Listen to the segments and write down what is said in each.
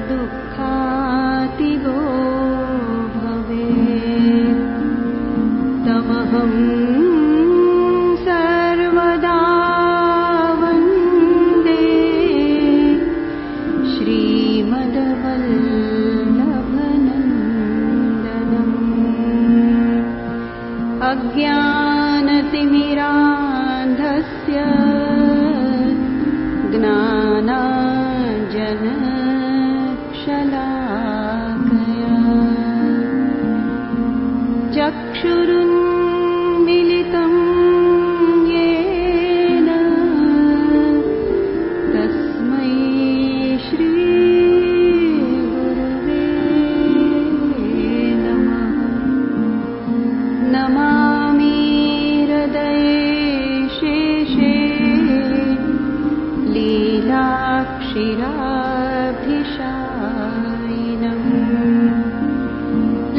दुःखातिगो भवेत् तमहं सर्वदा वन्दे श्रीमद्वल्लभनन्दनम् अज्ञानतिमिरान्धस्य ज्ञानाञ्जनशलाकया चक्षुरुन्मिलितं येन तस्मै श्रीगुरवे नमः। नमामि हृदये शेषे लीलाक्षिराभिषायिनम्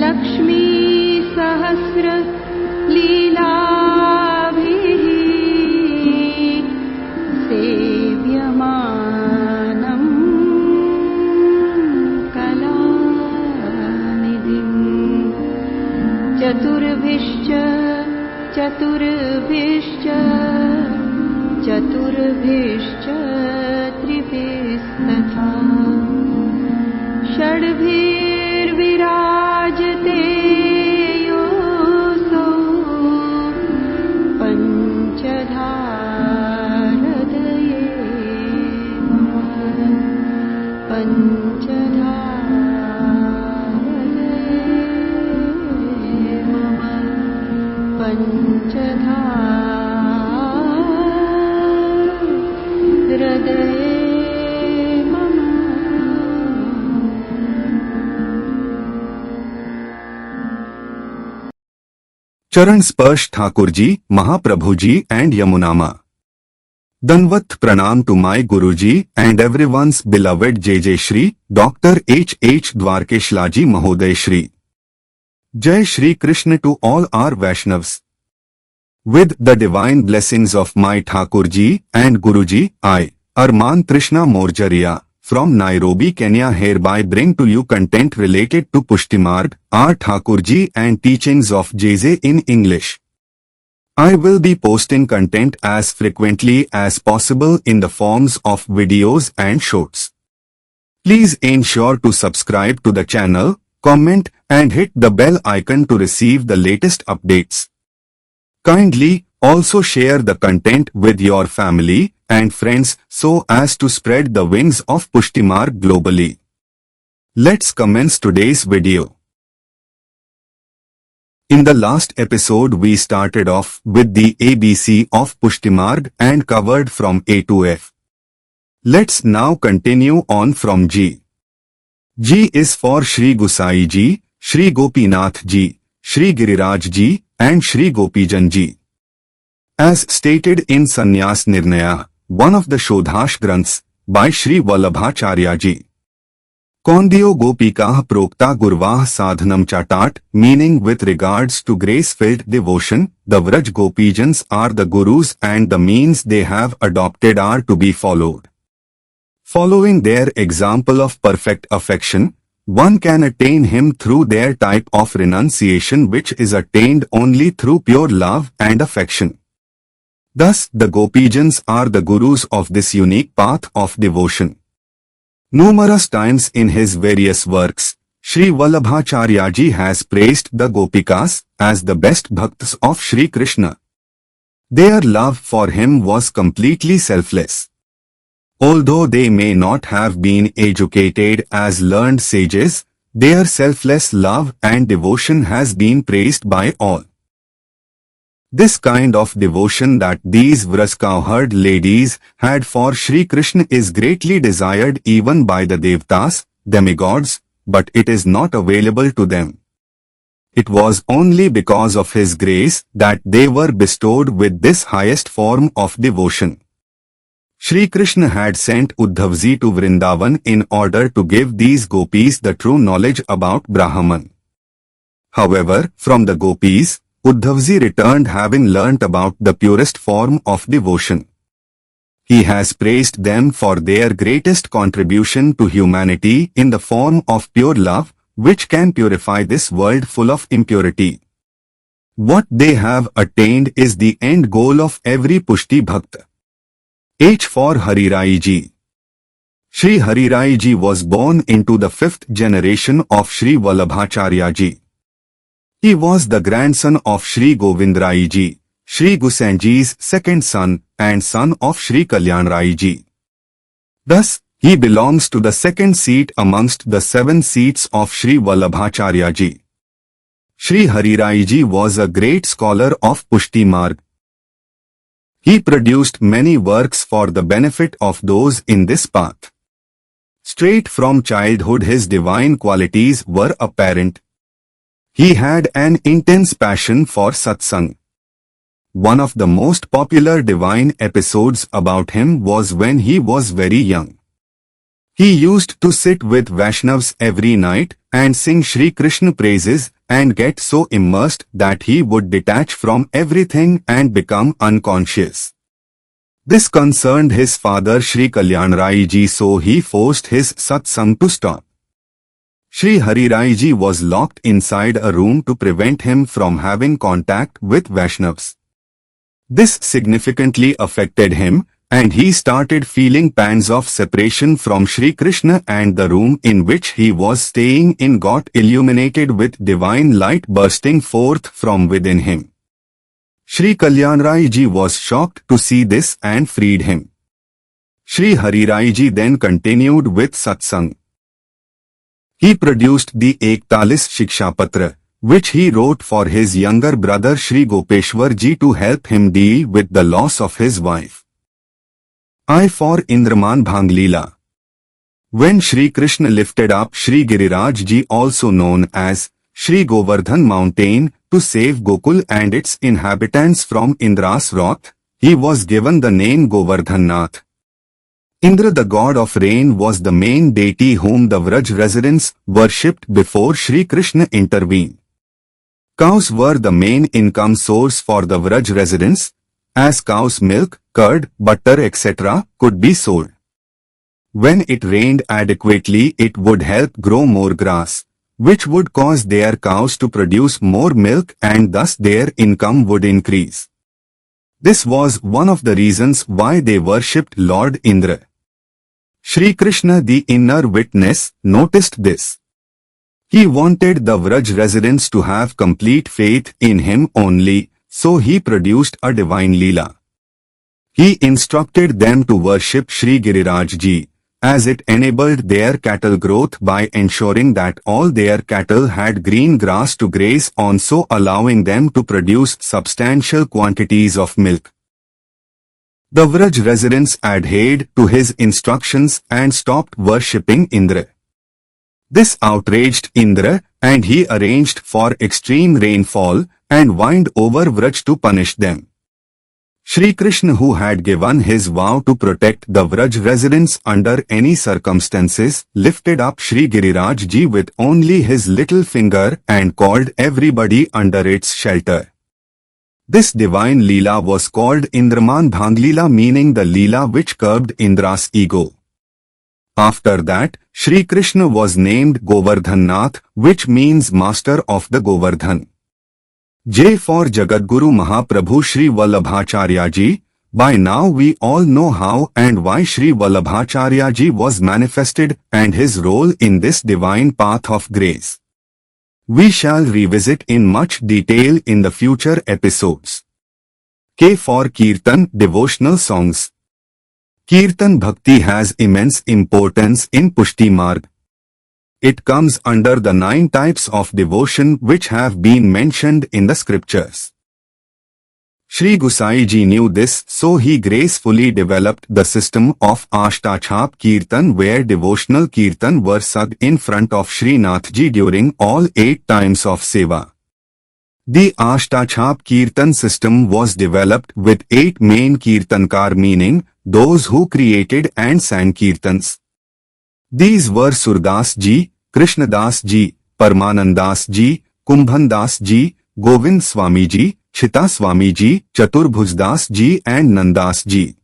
लक्ष्मीसहस्रलीलाभिः सेव्यमानम् कलानिधिम् चतुर्भिश्च त्रिभिस्तथा षड्भिर्विराजते योऽसौ पञ्चधा हृदये मम पञ्चधा हृदये मम पञ्चधा हृदये मम। चरण स्पर्श Thakur ji, Mahaprabhu ji and Yamunama. Danvat pranam to my Guruji and everyone's beloved JJ Shri, Dr. H. Dwarkeshlaji Mahoday Shri. Jai Shri Krishna to all our Vaishnavas. With the divine blessings of my Thakurji and Guruji, I, Arman Trishna Morjaria, from Nairobi, Kenya hereby bring to you content related to Pushtimarg, our Thakurji and teachings of JJ in English. I will be posting content as frequently as possible in the forms of videos and shorts. Please ensure to subscribe to the channel, comment and hit the bell icon to receive the latest updates. Kindly also share the content with your family and friends so as to spread the wings of Pushtimarg globally. Let's commence today's video. In the last episode we started off with the ABC of Pushtimarg and covered from A to F. Let's now continue on from G. G is for Shri Gusai Ji, Shri Gopinath Ji, Shri Giriraj Ji and Shri Gopijan Ji. As stated in Sannyas Nirnaya, one of the Shodhash Granths, by Shri Vallabhacharya Ji. Kondiyo Gopikah Prokta Gurvah Sadhanam Chatat, meaning with regards to grace-filled devotion, the Vraj Gopijans are the Gurus and the means they have adopted are to be followed. Following their example of perfect affection, one can attain him through their type of renunciation which is attained only through pure love and affection. Thus, the Gopijans are the Gurus of this unique path of devotion. Numerous times in his various works, Shri Vallabhacharya Ji has praised the Gopikas as the best bhaktas of Shri Krishna. Their love for him was completely selfless. Although they may not have been educated as learned sages, their selfless love and devotion has been praised by all. This kind of devotion that these Vraj cowherd ladies had for Shri Krishna is greatly desired even by the Devtas, demigods, but it is not available to them. It was only because of His grace that they were bestowed with this highest form of devotion. Shri Krishna had sent Uddhavji to Vrindavan in order to give these gopis the true knowledge about Brahman. However, from the gopis, Uddhavji returned having learnt about the purest form of devotion. He has praised them for their greatest contribution to humanity in the form of pure love, which can purify this world full of impurity. What they have attained is the end goal of every Pushti Bhakt. H for Hari Rai Ji. Shri Hari Rai Ji was born into the 5th generation of Shri Vallabhacharya Ji. He was the grandson of Shri Govind Rai Ji, Shri Gusain Ji's second son, and son of Shri Kalyan Rai Ji. Thus, he belongs to the second seat amongst the 7 seats of Shri Vallabhacharya Ji. Shri Hari Rai Ji was a great scholar of Pushti Marg. He produced many works for the benefit of those in this path. Straight from childhood his divine qualities were apparent. He had an intense passion for satsang. One of the most popular divine episodes about him was when he was very young. He used to sit with Vaishnavas every night and sing Shri Krishna praises and get so immersed that he would detach from everything and become unconscious. This concerned his father Shri Kalyan Rai Ji, so he forced his satsang to stop. Shri Hari Rai Ji was locked inside a room to prevent him from having contact with Vaishnavas. This significantly affected him, and he started feeling pangs of separation from Shri Krishna, and the room in which he was staying in got illuminated with divine light bursting forth from within him. Shri Kalyan Rai Ji was shocked to see this and freed him. Shri Hari Rai Ji then continued with satsang. He produced the Ektalis Shikshapatra, which he wrote for his younger brother Shri Gopeshwar Ji to help him deal with the loss of his wife. I for Indraman Bhang Leela. When Shri Krishna lifted up Shri Giriraj Ji, also known as Shri Govardhan Mountain, to save Gokul and its inhabitants from Indra's wrath, he was given the name Govardhannath. Indra, the god of rain, was the main deity whom the Vraj residents worshipped before Shri Krishna intervened. Cows were the main income source for the Vraj residents, as cow's milk, curd, butter etc. could be sold. When it rained adequately, it would help grow more grass, which would cause their cows to produce more milk, and thus their income would increase. This was one of the reasons why they worshipped Lord Indra. Shri Krishna, the inner witness, noticed this. He wanted the Vraj residents to have complete faith in him only, so he produced a divine Leela. He instructed them to worship Shri Giriraj Ji, as it enabled their cattle growth by ensuring that all their cattle had green grass to graze on, so allowing them to produce substantial quantities of milk. The Vraj residents adhered to his instructions and stopped worshipping Indra. This outraged Indra, and he arranged for extreme rainfall and wind over Vraj to punish them. Shri Krishna, who had given his vow to protect the Vraj residents under any circumstances, lifted up Shri Giriraj Ji with only his little finger and called everybody under its shelter. This divine Leela was called Indraman Bhang Leela, meaning the Leela which curbed Indra's ego. After that, Shri Krishna was named Govardhannath, which means master of the Govardhan. J for Jagadguru Mahaprabhu Shri Vallabhacharya Ji. By now we all know how and why Shri Vallabhacharya Ji was manifested and his role in this divine path of grace. We shall revisit in much detail in the future episodes. K for Kirtan, devotional songs. Kirtan Bhakti has immense importance in Pushti Marg. It comes under the 9 types of devotion which have been mentioned in the scriptures. Shri Gusai Ji knew this, so he gracefully developed the system of Ashtachap Kirtan, where devotional Kirtan were sung in front of Shri Nath Ji during all 8 times of Seva. The Ashtachap Kirtan system was developed with 8 main Kirtankar, meaning those who created and sang Kirtans. These were Surdas Ji, Krishnadas Ji, Paramanandas Ji, Kumbhandas Ji, Govind Swami Ji, Chita Swami Ji, Chaturbhujdas Ji and Nandas Ji.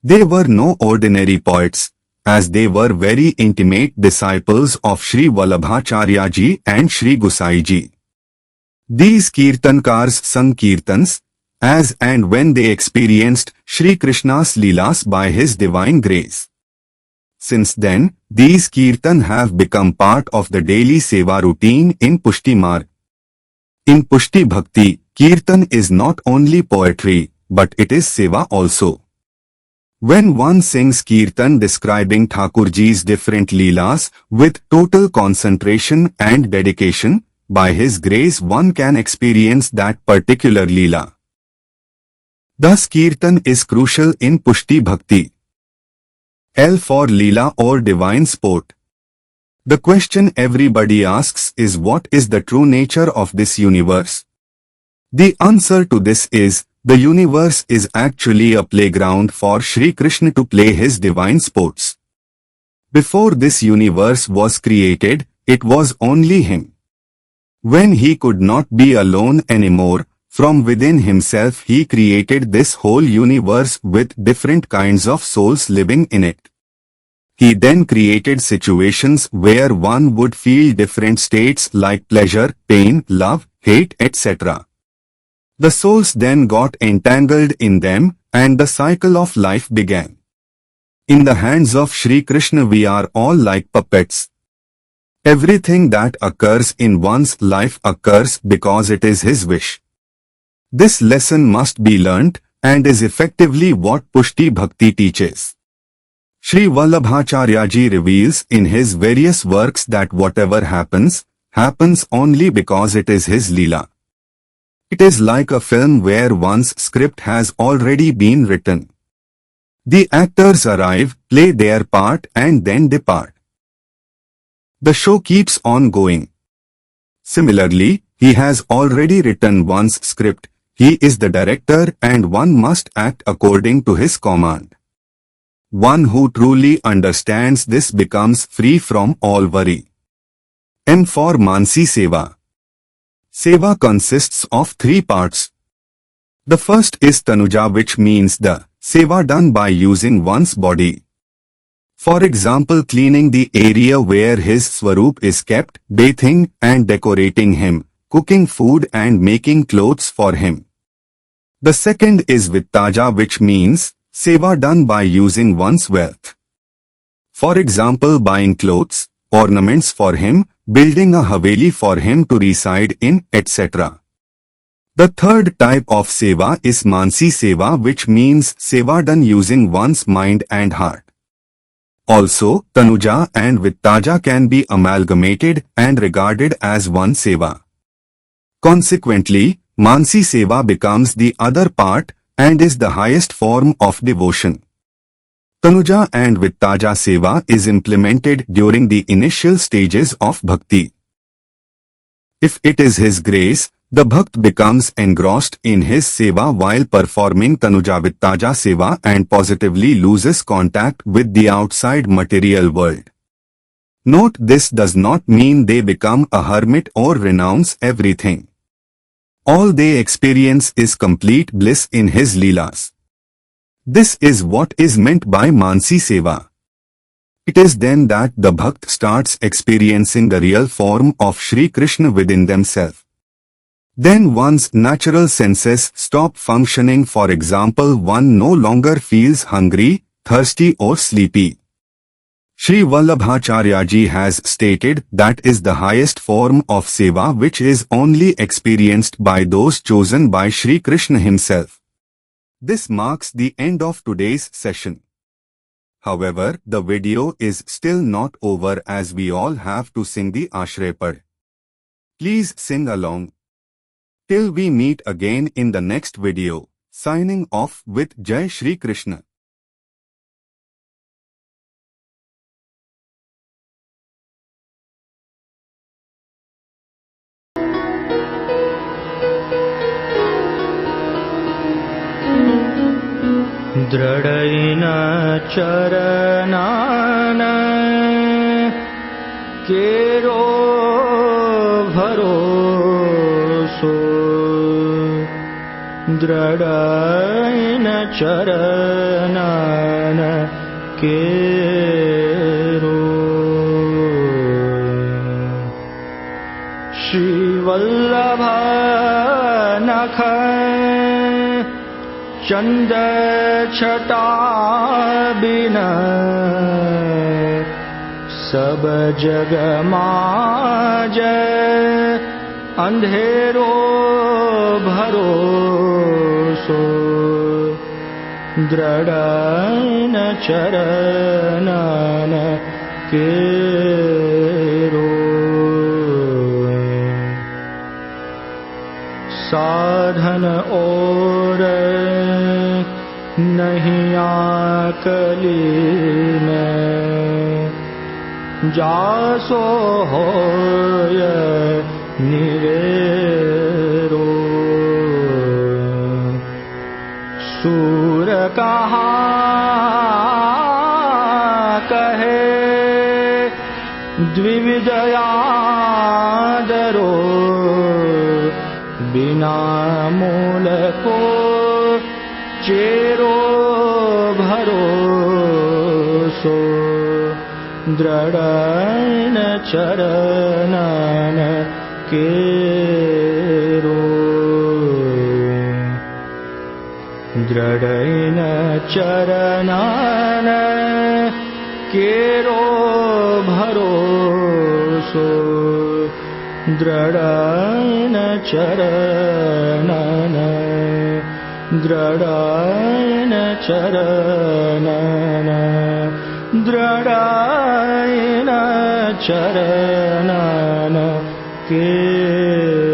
They were no ordinary poets, as they were very intimate disciples of Sri Vallabhacharya ji and Sri Gosai ji. These Kirtankars sung Kirtans, as and when they experienced Sri Krishna's Leelas by his divine grace. Since then, these Kirtan have become part of the daily Seva routine in Pushti Marg. In Pushti Bhakti, Kirtan is not only poetry, but it is Seva also. When one sings Kirtan describing Thakurji's different Leelas with total concentration and dedication, by his grace one can experience that particular Leela. Thus Kirtan is crucial in Pushti Bhakti. L for Leela or divine sport. The question everybody asks is, what is the true nature of this universe? The answer to this is, the universe is actually a playground for Sri Krishna to play his divine sports. Before this universe was created, it was only him. When he could not be alone anymore, from within himself he created this whole universe with different kinds of souls living in it. He then created situations where one would feel different states like pleasure, pain, love, hate, etc. The souls then got entangled in them, and the cycle of life began. In the hands of Sri Krishna we are all like puppets. Everything that occurs in one's life occurs because it is his wish. This lesson must be learnt, and is effectively what Pushti Bhakti teaches. Sri Vallabhacharya ji reveals in his various works that whatever happens, happens only because it is his Leela. It is like a film where one's script has already been written. The actors arrive, play their part and then depart. The show keeps on going. Similarly, he has already written one's script, he is the director and one must act according to his command. One who truly understands this becomes free from all worry. M for Mansi Seva. Seva consists of three parts. The first is Tanuja, which means the Seva done by using one's body. For example, cleaning the area where his Swarup is kept, bathing and decorating him, cooking food and making clothes for him. The second is Vittaja, which means Seva done by using one's wealth. For example, buying clothes, ornaments for him, building a Haveli for him to reside in, etc. The third type of Seva is Mansi Seva, which means Seva done using one's mind and heart. Also, Tanuja and Vittaja can be amalgamated and regarded as one Seva. Consequently, Mansi Seva becomes the other part and is the highest form of devotion. Tanuja and Vittaja Seva is implemented during the initial stages of Bhakti. If it is his grace, the Bhakt becomes engrossed in his Seva while performing Tanuja Vittaja Seva and positively loses contact with the outside material world. Note, this does not mean they become a hermit or renounce everything. All they experience is complete bliss in his Leelas. This is what is meant by Mansi Seva. It is then that the Bhakt starts experiencing the real form of Sri Krishna within themselves. Then one's natural senses stop functioning. For example, one no longer feels hungry, thirsty or sleepy. Sri Vallabhacharya ji has stated that is the highest form of Seva, which is only experienced by those chosen by Sri Krishna himself. This marks the end of today's session. However, the video is still not over as we all have to sing the Ashray Pad. Please sing along. Till we meet again in the next video, signing off with Jai Shri Krishna. दृढैन चरणान केरो भरोसो दृढैन चरणन केरो श्रीवल्लभ नख चंद छटा बिन सब जग माज अंधेरो भरोसो दृढैन चरणन केरो साधन और नहीं आकली में जासो होय निवेरो सूर कहाँ कहे द्विविधयादरो बिना मूल को चेरो भरोसो दृढैन चरणन केरो दृढैन चरणन केरो भरोसो दृढैन चरणन दृढैन चरणन दृढैन चरणन केरो